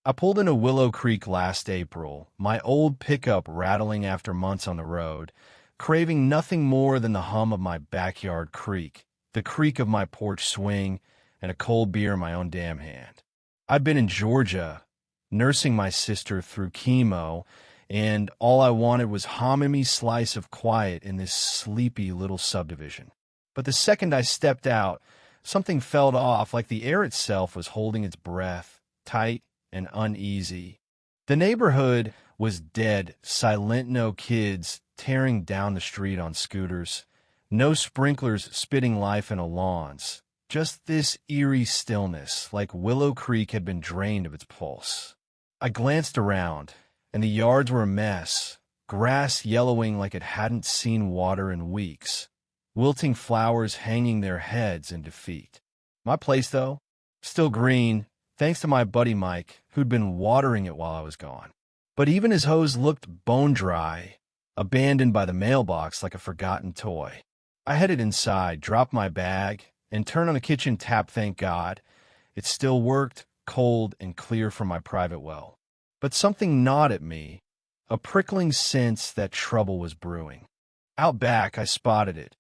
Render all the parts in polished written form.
I pulled into Willow Creek last April, my old pickup rattling after months on the road, craving nothing more than the hum of my backyard creek, the creak of my porch swing, and a cold beer in my own damn hand. I'd been in Georgia, nursing my sister through chemo, and all I wanted was Hamimi's slice of quiet in this sleepy little subdivision. But the second I stepped out, something felt off, like the air itself was holding its breath, tight and uneasy. The neighborhood was dead, silent, no kids tearing down the street on scooters, no sprinklers spitting life into lawns, just this eerie stillness, like Willow Creek had been drained of its pulse. I glanced around, and the yards were a mess, grass yellowing like it hadn't seen water in weeks, wilting flowers hanging their heads in defeat. My place, though, still green, thanks to my buddy Mike, who'd been watering it while I was gone. But even his hose looked bone dry, abandoned by the mailbox like a forgotten toy. I headed inside, dropped my bag, and turned on the kitchen tap, thank God. It still worked, cold and clear from my private well. But something gnawed at me, a prickling sense that trouble was brewing. Out back, I spotted it.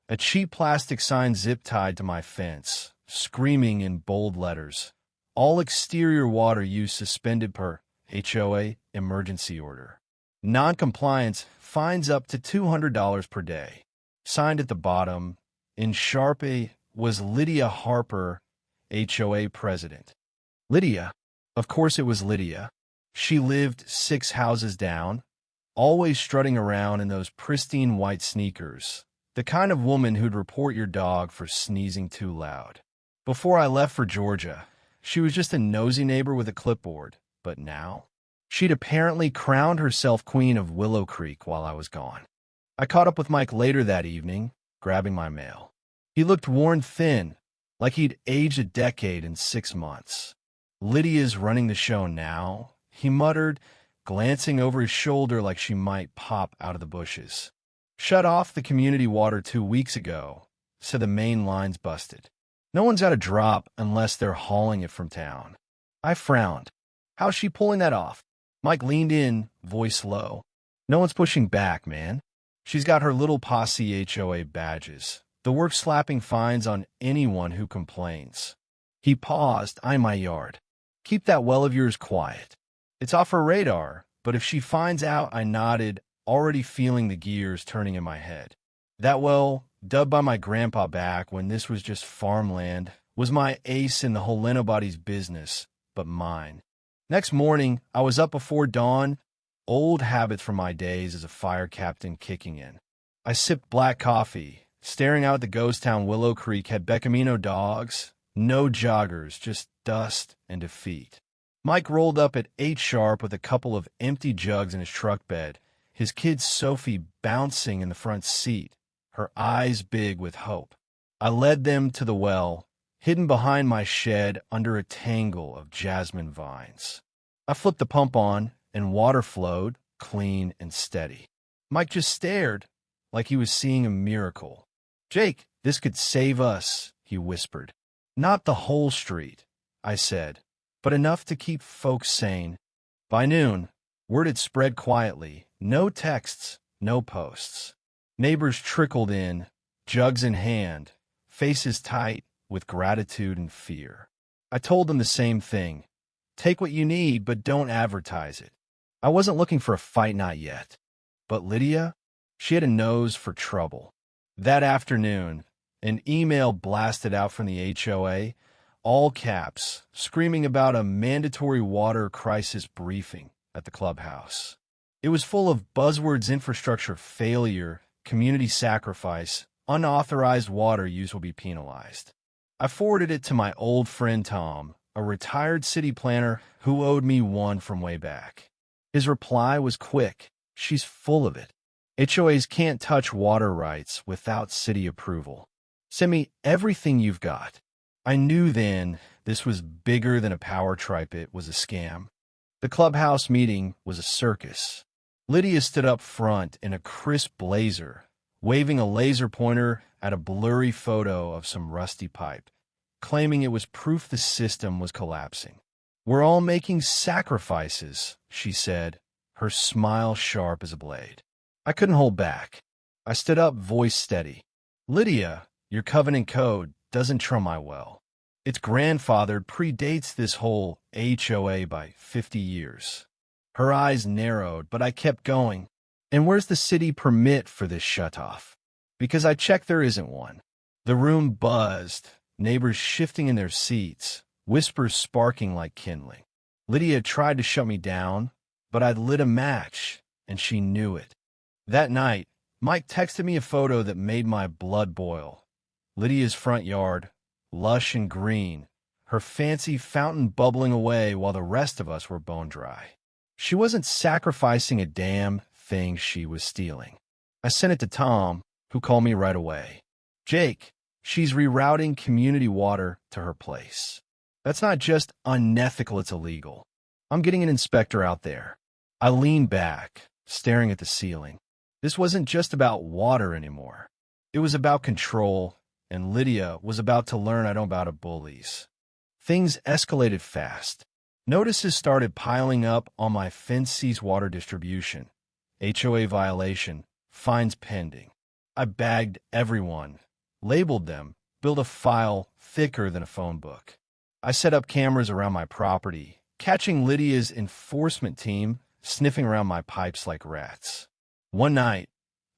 A cheap plastic sign zip-tied to my fence, screaming in bold letters, "All exterior water use suspended per HOA emergency order. Non-compliance fines up to $200 per day." Signed at the bottom, in Sharpie, was Lydia Harper, HOA president. Lydia. Of course it was Lydia. She lived 6 houses down, always strutting around in those pristine white sneakers, the kind of woman who'd report your dog for sneezing too loud. Before I left for Georgia, she was just a nosy neighbor with a clipboard, but now she'd apparently crowned herself queen of Willow Creek while I was gone. I caught up with Mike later that evening, grabbing my mail. He looked worn thin, like he'd aged a decade in 6 months. "Lydia's running the show now," he muttered, glancing over his shoulder like she might pop out of the bushes. "Shut off the community water 2 weeks ago, so the main line's busted. No one's got a drop unless they're hauling it from town." I frowned. "How's she pulling that off?" Mike leaned in, voice low. "No one's pushing back, man. She's got her little posse HOA badges. The work's slapping fines on anyone who complains." He paused, eyeing my yard. "Keep that well of yours quiet. It's off her radar, but if she finds out," I nodded, already feeling the gears turning in my head. That well, dubbed by my grandpa back when this was just farmland, was my ace in the whole nobody's business but mine. Next morning, I was up before dawn, old habits from my days as a fire captain kicking in. I sipped black coffee, staring out at the ghost town Willow Creek had Becamino dogs, no joggers, just dust and defeat. Mike rolled up at 8 sharp with a couple of empty jugs in his truck bed, his kid Sophie bouncing in the front seat, her eyes big with hope. I led them to the well, hidden behind my shed under a tangle of jasmine vines. I flipped the pump on, and water flowed, clean and steady. Mike just stared, like he was seeing a miracle. "Jake, this could save us," he whispered. "Not the whole street," I said, "but enough to keep folks sane." By noon, word had spread quietly. No texts, no posts. Neighbors trickled in, jugs in hand, faces tight with gratitude and fear. I told them the same thing. Take what you need, but don't advertise it. I wasn't looking for a fight, not yet. But Lydia, she had a nose for trouble. That afternoon, an email blasted out from the HOA, all caps, screaming about a mandatory water crisis briefing at the clubhouse. It was full of buzzwords: infrastructure failure, community sacrifice, unauthorized water use will be penalized. I forwarded it to my old friend Tom, a retired city planner who owed me one from way back. His reply was quick. "She's full of it. HOAs can't touch water rights without city approval. Send me everything you've got." I knew then this was bigger than a power trip. It was a scam. The clubhouse meeting was a circus. Lydia stood up front in a crisp blazer, waving a laser pointer at a blurry photo of some rusty pipe, claiming it was proof the system was collapsing. We're all making sacrifices, she said, her smile sharp as a blade. I couldn't hold back. I stood up, voice steady. Lydia, your covenant code doesn't trump my well. Its grandfathered predates this whole HOA by 50 years. Her eyes narrowed, but I kept going. And where's the city permit for this shutoff? Because I checked there isn't one. The room buzzed, neighbors shifting in their seats, whispers sparking like kindling. Lydia tried to shut me down, but I'd lit a match, and she knew it. That night, Mike texted me a photo that made my blood boil. Lydia's front yard, lush and green, her fancy fountain bubbling away while the rest of us were bone dry. She wasn't sacrificing a damn thing, she was stealing. I sent it to Tom, who called me right away. Jake, she's rerouting community water to her place. That's not just unethical, it's illegal. I'm getting an inspector out there. I leaned back, staring at the ceiling. This wasn't just about water anymore. It was about control, and Lydia was about to learn I don't bow to bullies. Things escalated fast. Notices started piling up on my fence sees water distribution. HOA violation, fines pending. I bagged everyone, labeled them, built a file thicker than a phone book. I set up cameras around my property, catching Lydia's enforcement team sniffing around my pipes like rats. One night,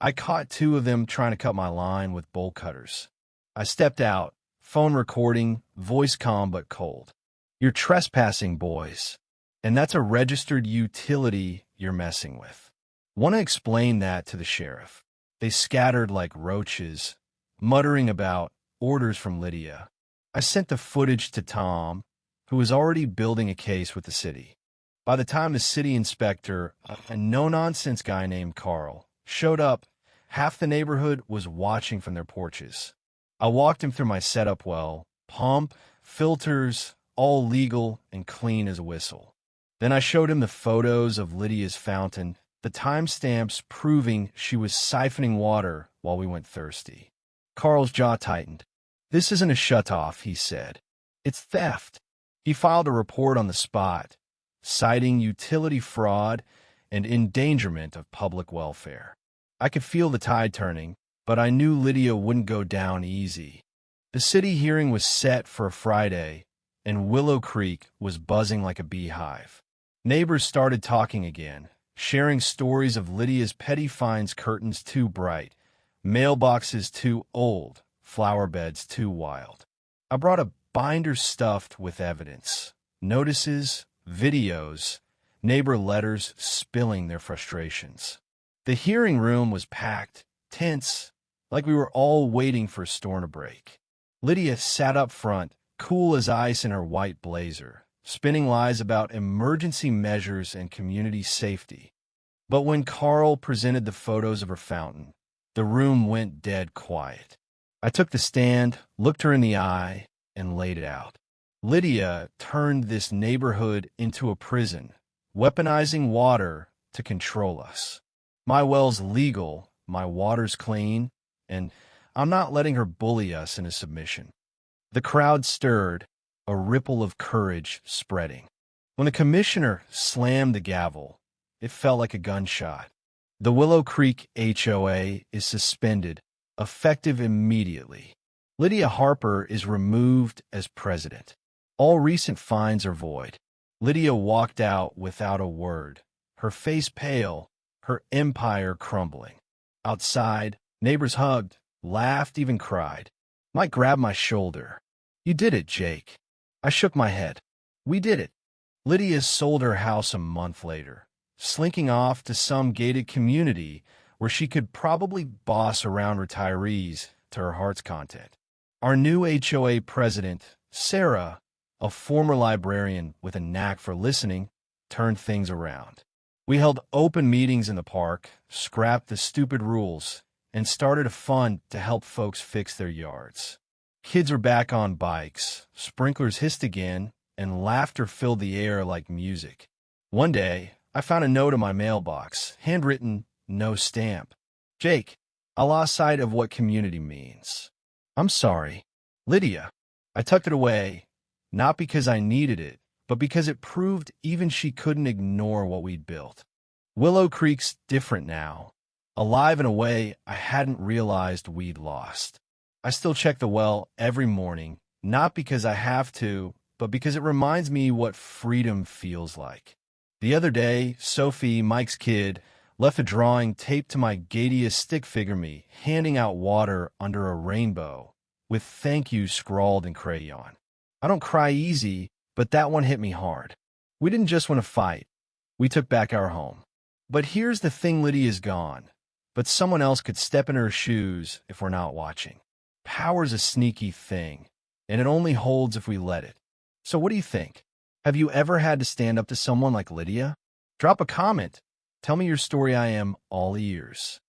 I caught two of them trying to cut my line with bolt cutters. I stepped out, phone recording, voice calm but cold. You're trespassing, boys, and that's a registered utility you're messing with. Want to explain that to the sheriff. They scattered like roaches, muttering about orders from Lydia. I sent the footage to Tom, who was already building a case with the city. By the time the city inspector, a no-nonsense guy named Carl, showed up, half the neighborhood was watching from their porches. I walked him through my setup well, pump, filters, all legal and clean as a whistle. Then I showed him the photos of Lydia's fountain, the timestamps proving she was siphoning water while we went thirsty. Carl's jaw tightened. This isn't a shutoff, he said. It's theft. He filed a report on the spot, citing utility fraud and endangerment of public welfare. I could feel the tide turning, but I knew Lydia wouldn't go down easy. The city hearing was set for a Friday, and Willow Creek was buzzing like a beehive. Neighbors started talking again, sharing stories of Lydia's petty fines, curtains too bright, mailboxes too old, flower beds too wild. I brought a binder stuffed with evidence, notices, videos, neighbor letters spilling their frustrations. The hearing room was packed, tense, like we were all waiting for a storm to break. Lydia sat up front, cool as ice in her white blazer, spinning lies about emergency measures and community safety. But when Carl presented the photos of her fountain, the room went dead quiet. I took the stand, looked her in the eye, and laid it out. Lydia turned this neighborhood into a prison, weaponizing water to control us. My well's legal, my water's clean, and I'm not letting her bully us into submission. The crowd stirred, a ripple of courage spreading. When the commissioner slammed the gavel, it felt like a gunshot. The Willow Creek HOA is suspended, effective immediately. Lydia Harper is removed as president. All recent fines are void. Lydia walked out without a word, her face pale, her empire crumbling. Outside, neighbors hugged, laughed, even cried. Mike grabbed my shoulder. You did it, Jake. I shook my head. We did it. Lydia sold her house a month later, slinking off to some gated community where she could probably boss around retirees to her heart's content. Our new HOA president, Sarah, a former librarian with a knack for listening, turned things around. We held open meetings in the park, scrapped the stupid rules, and started a fund to help folks fix their yards. Kids are back on bikes, sprinklers hissed again, and laughter filled the air like music. One day, I found a note in my mailbox, handwritten, no stamp. Jake, I lost sight of what community means. I'm sorry. Lydia. I tucked it away, not because I needed it, but because it proved even she couldn't ignore what we'd built. Willow Creek's different now, alive in a way I hadn't realized we'd lost. I still check the well every morning, not because I have to, but because it reminds me what freedom feels like. The other day, Sophie, Mike's kid, left a drawing taped to my gatiest stick figure me, handing out water under a rainbow, with thank you scrawled in crayon. I don't cry easy, but that one hit me hard. We didn't just win a fight. We took back our home. But here's the thing: Lydia's gone. But someone else could step in her shoes if we're not watching. Power's a sneaky thing, and it only holds if we let it. So what do you think? Have you ever had to stand up to someone like Lydia? Drop a comment. Tell me your story. I am all ears.